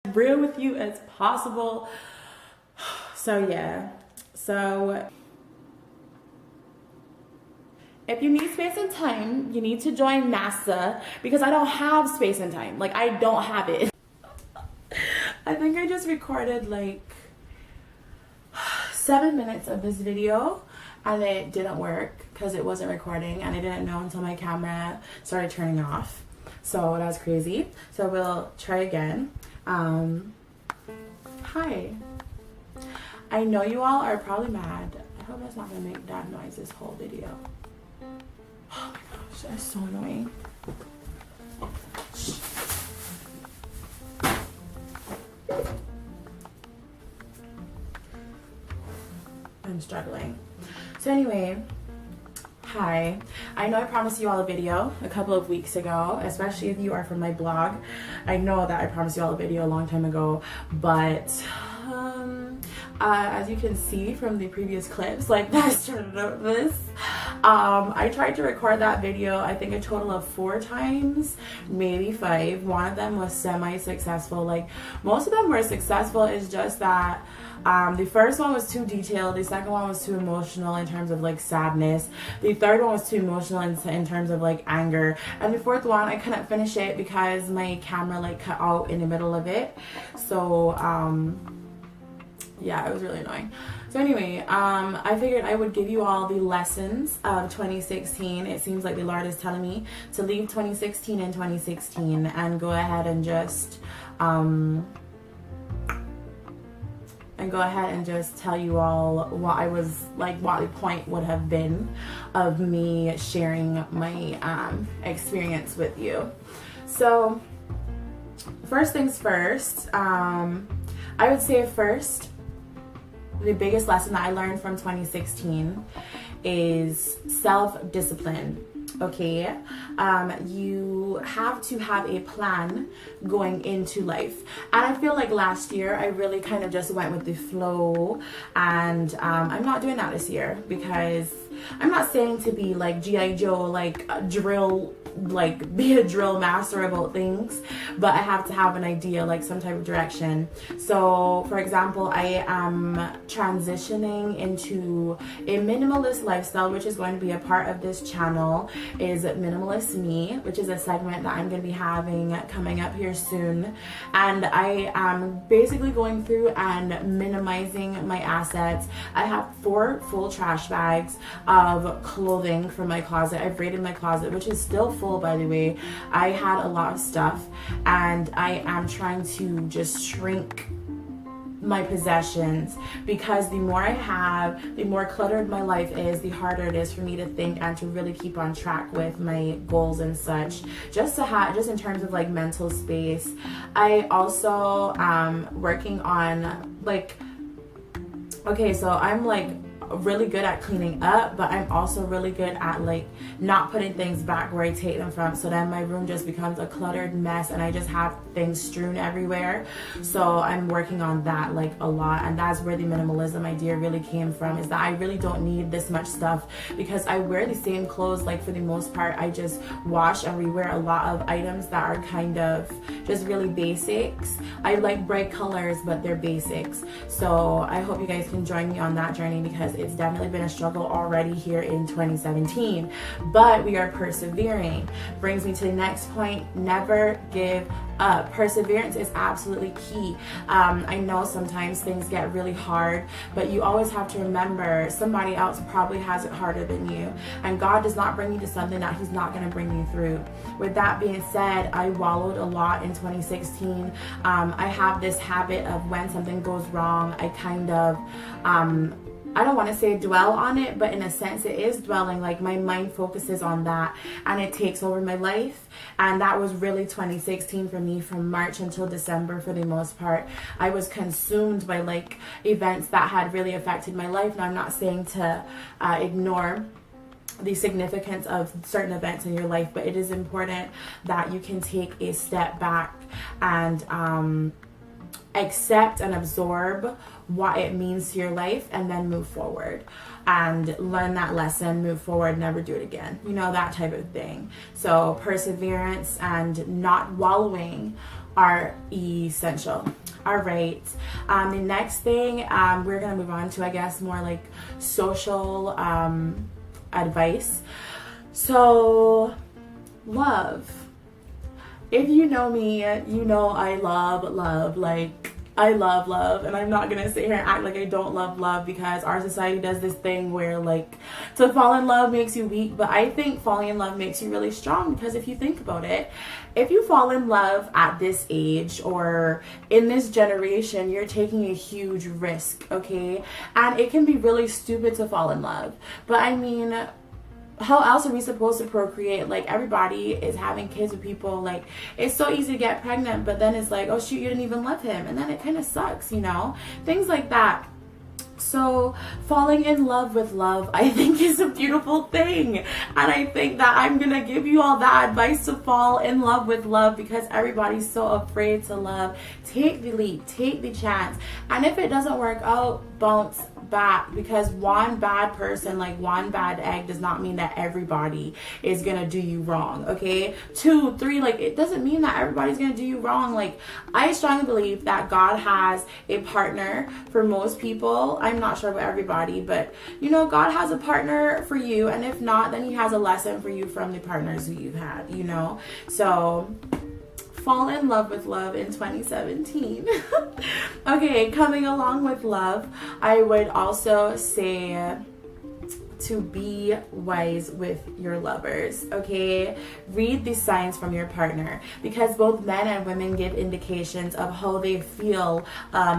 real with you as possible. So yeah, so if you need space and time, you need to join NASA, because I don't have space and time. Like, I don't have it. I think I just recorded like 7 minutes of this video and it didn't work because it wasn't recording, and I didn't know until my camera started turning off. So that was crazy. So we'll try again. Hi. I know you all are probably mad. I hope it's not gonna make that noise this whole video. Oh my gosh, that's so annoying. I'm struggling. So anyway, hi. I know I promised you all a video a couple of weeks ago, especially if you are from my blog. I know that I promised you all a video a long time ago, but as you can see from the previous clips, like that started out this, I tried to record that video I think a total of 4 times, maybe 5. One of them was semi-successful. Like, most of them were successful. It's just that the first one was too detailed, the second one was too emotional in terms of like sadness, the third one was too emotional in terms of like anger, and the fourth one I couldn't finish it because my camera like cut out in the middle of it. So yeah, it was really annoying. So anyway, I figured I would give you all the lessons of 2016. It seems like the Lord is telling me to leave 2016 in 2016 and go ahead and just tell you all what I was like, what the point would have been of me sharing my experience with you. So first things first, I would say first, the biggest lesson that I learned from 2016 is self-discipline. Okay, you have to have a plan going into life, and I feel like last year I really kind of just went with the flow, and I'm not doing that this year, because I'm not saying to be like G.I. Joe, like be a drill master about things, but I have to have an idea, like some type of direction. So for example, I am transitioning into a minimalist lifestyle, which is going to be a part of this channel, is Minimalist Me, which is a segment that I'm going to be having coming up here soon. And I am basically going through and minimizing my assets. I have 4 full trash bags of clothing from my closet. I've raided my closet, which is still full, by the way. I had a lot of stuff, and I am trying to just shrink my possessions, because the more I have, the more cluttered my life is, the harder it is for me to think and to really keep on track with my goals and such, just in terms of like mental space. I also working on like, okay, so I'm like really good at cleaning up, but I'm also really good at like not putting things back where I take them from, so then my room just becomes a cluttered mess and I just have things strewn everywhere. So I'm working on that like a lot, and that's where the minimalism idea really came from, is that I really don't need this much stuff, because I wear the same clothes, like for the most part. I just wash and rewear a lot of items that are kind of just really basics. I like bright colors, but they're basics. So I hope you guys can join me on that journey, because it's definitely been a struggle already here in 2017, but we are persevering. Brings me to the next point: never give up. Perseverance is absolutely key. I know sometimes things get really hard, but you always have to remember somebody else probably has it harder than you, and God does not bring you to something that He's not going to bring you through. With that being said, I wallowed a lot in 2016. I have this habit of when something goes wrong, I kind of I don't want to say dwell on it, but in a sense it is dwelling. Like, my mind focuses on that and it takes over my life. And that was really 2016 for me. From March until December, for the most part, I was consumed by like events that had really affected my life. Now, I'm not saying to ignore the significance of certain events in your life, but it is important that you can take a step back and accept and absorb what it means to your life, and then move forward and learn that lesson, move forward, never do it again, you know, that type of thing. So perseverance and not wallowing are essential. All right. The next thing we're going to move on to, I guess, more like social advice. So, love. If you know me, you know I love. Like, I love love, and I'm not gonna sit here and act like I don't love because our society does this thing where like to fall in love makes you weak, but I think falling in love makes you really strong, because if you think about it, if you fall in love at this age or in this generation, you're taking a huge risk, okay? And it can be really stupid to fall in love, but I mean, how else are we supposed to procreate? Like, everybody is having kids with people. Like, it's so easy to get pregnant, but then it's like, oh shoot, you didn't even love him, and then it kind of sucks, you know, things like that. So falling in love with love, I think, is a beautiful thing, and I think that I'm gonna give you all that advice to fall in love with love, because everybody's so afraid to love. Take the leap, take the chance, and if it doesn't work out, bounce back, because one bad person, like one bad egg, does not mean that everybody is gonna do you wrong, okay? 2, 3, like, it doesn't mean that everybody's gonna do you wrong. Like, I strongly believe that God has a partner for most people. I'm not sure about everybody, but you know, God has a partner for you, and if not, then he has a lesson for you from the partners who you've had, you know? So fall in love with love in 2017. Okay, coming along with love, I would also say to be wise with your lovers, okay? Read the signs from your partner, because both men and women give indications of how they feel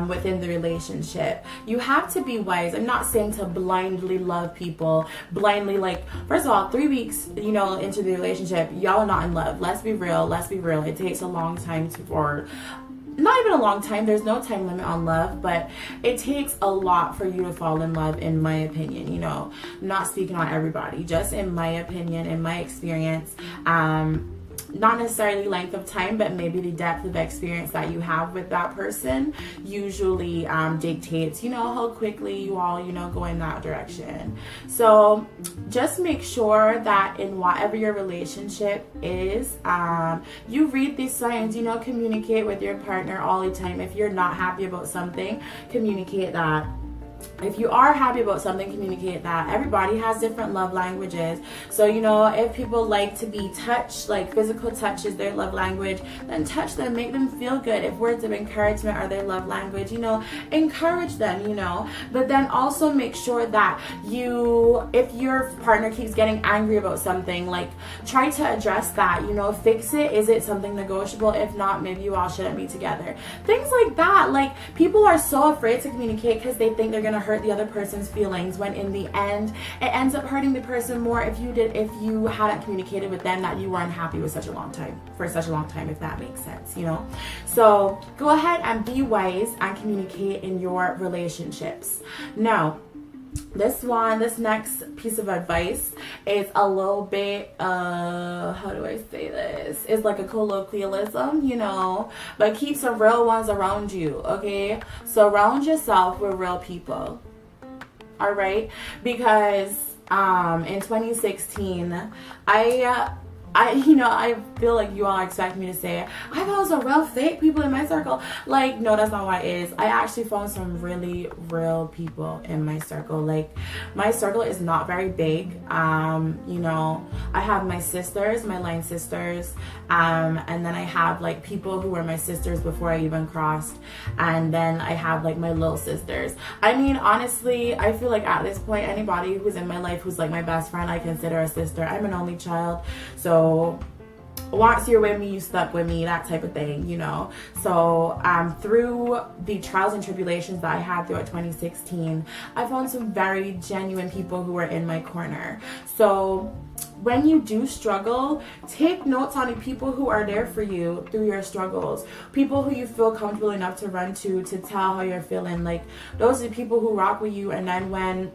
within the relationship. You have to be wise. I'm not saying to blindly love people, blindly, like, first of all, 3 weeks, you know, into the relationship, y'all are not in love. Let's be real. It takes a long time not even a long time, there's no time limit on love, but it takes a lot for you to fall in love, in my opinion. You know, I'm not speaking on everybody, just in my opinion, in my experience. Not necessarily length of time, but maybe the depth of experience that you have with that person usually dictates, you know, how quickly you all, you know, go in that direction. So just make sure that in whatever your relationship is, you read these signs, you know, communicate with your partner all the time. If you're not happy about something, communicate that. If you are happy about something, communicate that. Everybody has different love languages. So, you know, if people like to be touched, like physical touch is their love language, then touch them, make them feel good. If words of encouragement are their love language, you know, encourage them, you know. But then also make sure that if your partner keeps getting angry about something, like, try to address that, you know, fix it. Is it something negotiable? If not, maybe you all shouldn't be together. Things like that. Like, people are so afraid to communicate because they think they're going to hurt the other person's feelings, when in the end it ends up hurting the person more if you hadn't communicated with them that you were unhappy with for such a long time, if that makes sense, you know. So go ahead and be wise and communicate in your relationships. Now, this next piece of advice is a little bit, how do I say this? It's like a colloquialism, you know, but keep some real ones around you, okay? Surround yourself with real people, all right? Because in 2016, I feel like you all expect me to say, I found some real fake people in my circle. Like, no, that's not what it is. I actually found some really real people in my circle. Like, my circle is not very big. You know, I have my sisters, my line sisters, and then I have, like, people who were my sisters before I even crossed, and then I have, like, my little sisters. I mean, honestly, I feel like at this point, anybody who's in my life who's, like, my best friend, I consider a sister. I'm an only child, so once you're with me, you stuck with me, that type of thing, you know. So through the trials and tribulations that I had throughout 2016, I found some very genuine people who were in my corner. So when you do struggle, take notes on the people who are there for you through your struggles, people who you feel comfortable enough to run to tell how you're feeling. Like, those are the people who rock with you, and then when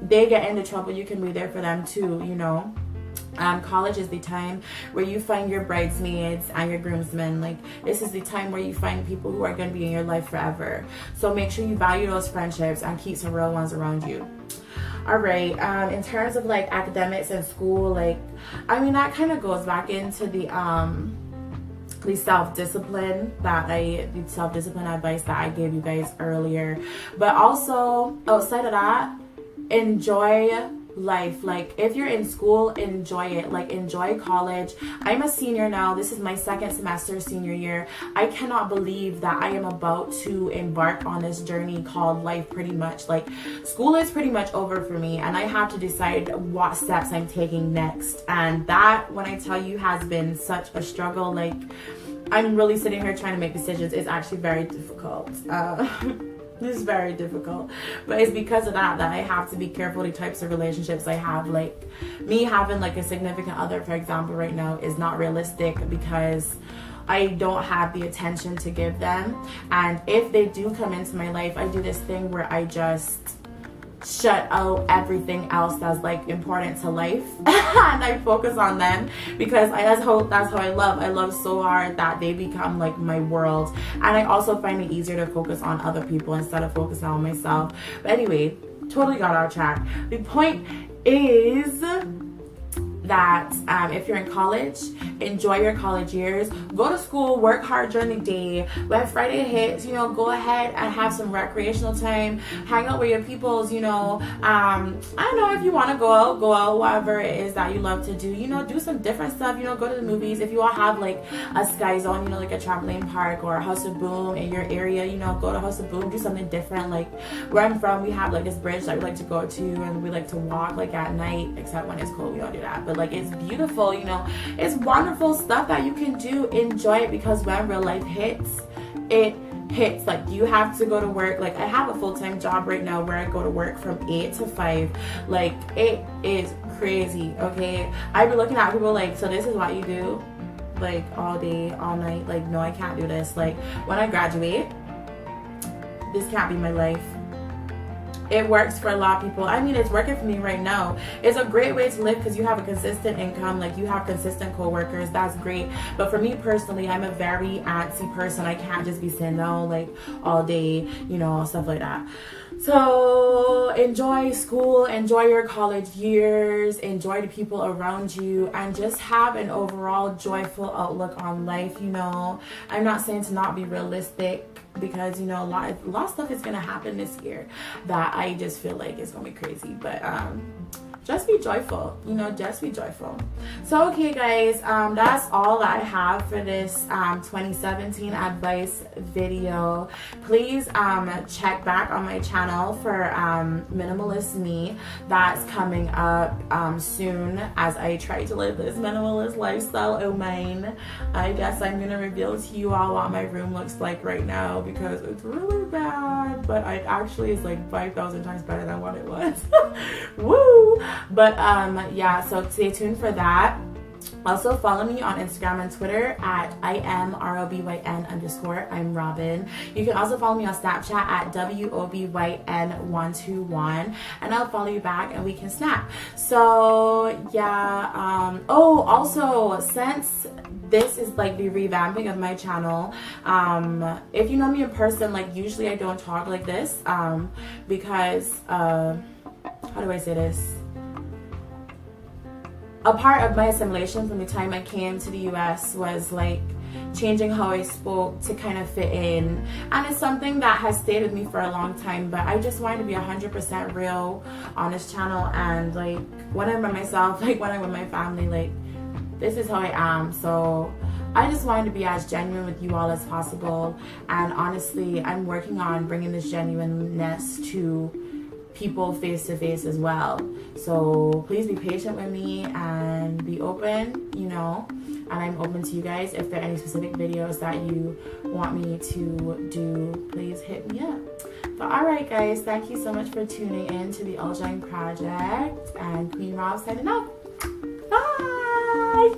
they get into trouble, you can be there for them too, you know. College is the time where you find your bridesmaids and your groomsmen. Like, this is the time where you find people who are going to be in your life forever. So make sure you value those friendships and keep some real ones around you. All right, in terms of, like, academics and school, like, I mean, that kind of goes back into the the self-discipline advice that I gave you guys earlier. But also, outside of that, enjoy life. Like, if you're in school, enjoy it. Like, enjoy college. I'm a senior now. This is my second semester, senior year. I cannot believe that I am about to embark on this journey called life, pretty much. Like, school is pretty much over for me, and I have to decide what steps I'm taking next. And that, when I tell you, has been such a struggle. Like, I'm really sitting here trying to make decisions. It's actually very difficult. It's very difficult, but it's because of that I have to be careful the types of relationships I have. Like, me having like a significant other, for example, right now is not realistic because I don't have the attention to give them. And if they do come into my life, I do this thing where I just shut out everything else that's like important to life and I focus on them, because that's how I love so hard that they become like my world. And I also find it easier to focus on other people instead of focusing on myself. But anyway, totally got off track. The point is that if you're in college, enjoy your college years. Go to school, work hard during the day. When Friday hits, go ahead and have some recreational time. Hang out with your peoples, I don't know, if you want to go out, whatever it is that you love to do. Do some different stuff. Go to the movies. If you all have like a Sky Zone, like a trampoline park or a House of Boom in your area, go to House of Boom, do something different. Like, where I'm from, we have like this bridge that we like to go to, and we like to walk like at night, except when it's cold, we don't do that. But like, it's beautiful, it's wonderful stuff that you can do. Enjoy it, because when real life hits, it hits. Like, you have to go to work. Like, I have a full-time job right now where I go to work from 8 to 5. Like, it is crazy. Okay, I be looking at people like, so this is what you do like all day, all night? Like, no, I can't do this. Like, when I graduate, this can't be my life. It works for a lot of people. I mean, it's working for me right now. It's a great way to live because you have a consistent income. Like, you have consistent co-workers. That's great. But for me personally, I'm a very antsy person. I can't just be sitting down like all day, stuff like that. So enjoy school, enjoy your college years, enjoy the people around you, and just have an overall joyful outlook on life. I'm not saying to not be realistic, because a lot of stuff is gonna happen this year that I just feel like it's gonna be crazy. But just be joyful, just be joyful. So, okay guys, that's all that I have for this 2017 advice video. Please check back on my channel for Minimalist Me. That's coming up soon as I try to live this minimalist lifestyle of mine. I guess I'm gonna reveal to you all what my room looks like right now, because it's really bad, but it actually is like 5,000 times better than what it was. Woo! But yeah, so stay tuned for that. Also, follow me on Instagram and Twitter at IMROBYN_. I'm Robin. You can also follow me on Snapchat at WOBYN121, and I'll follow you back and we can snap. So yeah. Oh, also, since this is like the revamping of my channel, if you know me in person, like, usually I don't talk like this because how do I say this? A part of my assimilation from the time I came to the US was like changing how I spoke to kind of fit in, and it's something that has stayed with me for a long time. But I just wanted to be 100% real on this channel, and like, when I'm by myself, like when I'm with my family, like, this is how I am. So I just wanted to be as genuine with you all as possible, and honestly, I'm working on bringing this genuineness to people face to face as well. So please be patient with me and be open, and I'm open to you guys. If there are any specific videos that you want me to do, please hit me up. But alright guys, thank you so much for tuning in to the Ulzzang Project, and Queen Rob signing off. Bye!